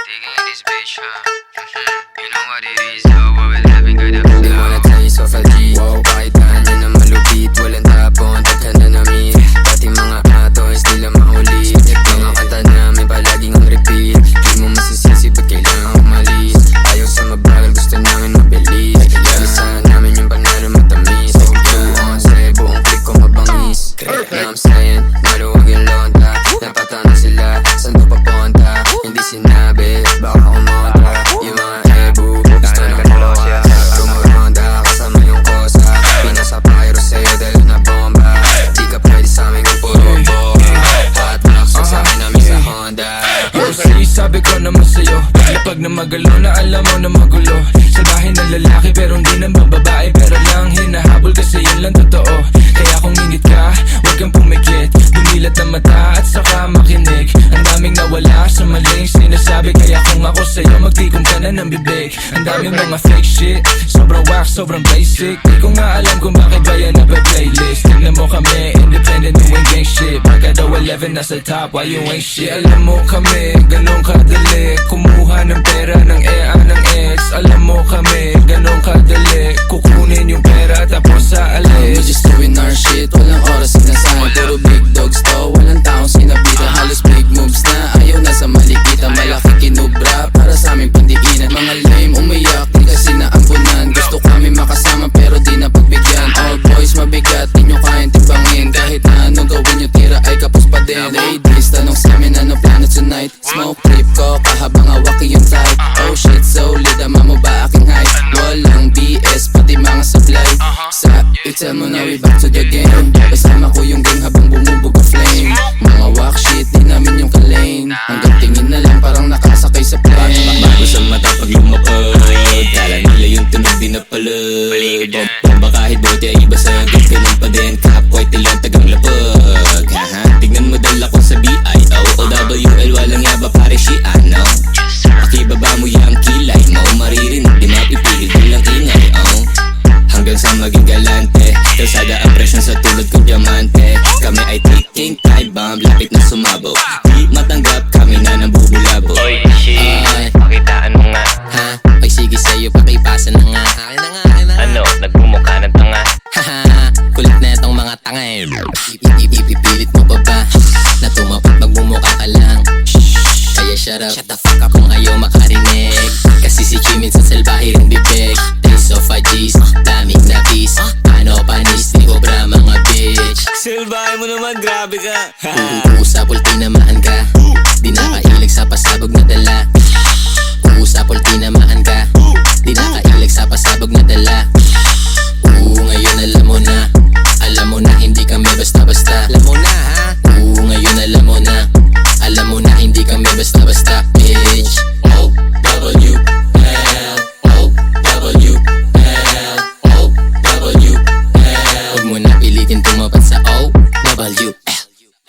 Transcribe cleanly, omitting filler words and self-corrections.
Digging in this bitch, huh? You know what it is, yo. What we're having good up. Di mo na tayo sa 5G. Kahit tahan niya na malupit, walang tapon, tagka na namin. Dating mga atos, nila mahuli. Mga kanta namin palaging ang repeat. Di mo masisisi, ba't kailangan umalis? Ayaw sa mabagal, gusto namin mabilis. Lalisahan namin yung panalo matamis. On say, buong click ko mabangis. Now I'm saying, maluwag yung lonta. Napatano sila, saan to papunta? Hindi sinabi, baka kumontra. Yung mga ebu, gusto ng kosa. Rumuronda, kasama yung kosa. Pinasa pyro sa'yo dahil na bomba. Di ka pwede sa'min kung puro boka. Hot box, sasakay namin sa Honda. Kasi sabi ko naman sa'yo, lapag na magalo na alam mo na magulo. Salbahin na lalaki pero hindi naman babae. Pero lang hinahabol kasi yun lang totoo. Kaya kung init ka, huwag kang pumikit. Dumilat na mata at saka makinig. Ang daming nawala sa maling sinasabi. Kaya kung ako sa'yo, magtikom ka na ng bibig. Ang daming mga fake shit, sobrang wax, sobrang basic. Di ko nga alam kung bakit ba yan nabe-playlist. Tignan mo kami, independent, doing gang shit. Barka daw 11 nasa top, why you ain't shit? Alam mo kami, ganun kadali. Kumuha ng pera ng EA ng ex. Alam mo kami, ganun kadali. Kukunin yung pera tapos sa We're alis. just doing our shit, walang oras sinasahan. Puro big dogs to, walang taong sinabitan. Halos big moves na, ayaw na sa malikitan. Malaki kinubra, para sa aming pandiinan. Mga lame umiyak, di kasi naampunan. Gusto kami makasama pero di na pagbigyan. All boys mabigat, di nyo kayang timbangin. Kahit na anong gawin nyo, tira ay kapos pa din. Ladies, tanong sa amin ano plano tonight. Smoke trip ko, kahabang hawaki yung type. Oh shit, solid, ama mo ba aking height? Walang BS, pati mga supply. Sa itel mo na, we back to the game. Kasama ko yung gang habang bumubog ang flame. Mga walk shit, di namin yung kalane. Hanggang tingin na lang, parang nakasakay sa plane. Bago sa mata pag lumapag, kala nila yung tunog di napalag. Bomba kahit bote ay ibasag, ganun pa din. Kapwa tilang tagang lapag. Haha, tignan mo dala ko sa BIOOWL, walang yaba pare si ano. Pakibaba mo yung kilay mo, maririnig di mapipigil bilang ingay. Hanggang sa maging galante, kalsada ang presyon sa tulad ko diamante. Kami ay taking time bomb, lapit na sumabog. Di matanggap, kami na nabubulabo. Oy, shit. Pakitaan mo nga. Ha? Ay sige sa'yo, pakipasa na nga. Akin na nga, akin na nga. Ano, nagmumukha ng tanga. Haha, kulit na itong mga tanga eh. Ipipilit mo pa ba na tumapat magmumukha ka lang? Kaya shut the fuck up kung ayaw makarinig. Kasi si Jimin sa salbahe rin bibig. Days of G's, daming napis. Ano panis, di cobra mga bitch. Silbahe mo naman, grabe ka. Uusap, ultinamaan ka. Di nakailig sa pasabog na dala. Uusap, ultinamaan ka. Di nakailig sa pasabog na dala.